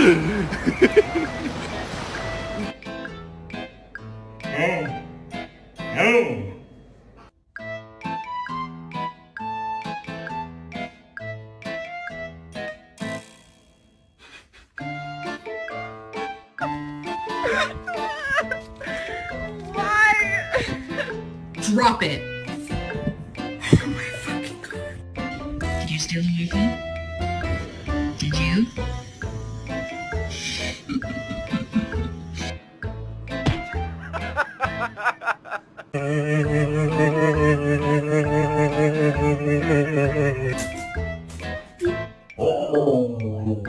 No. No. Why? Drop it. Oh my fucking god. Did you steal my phone? Did you?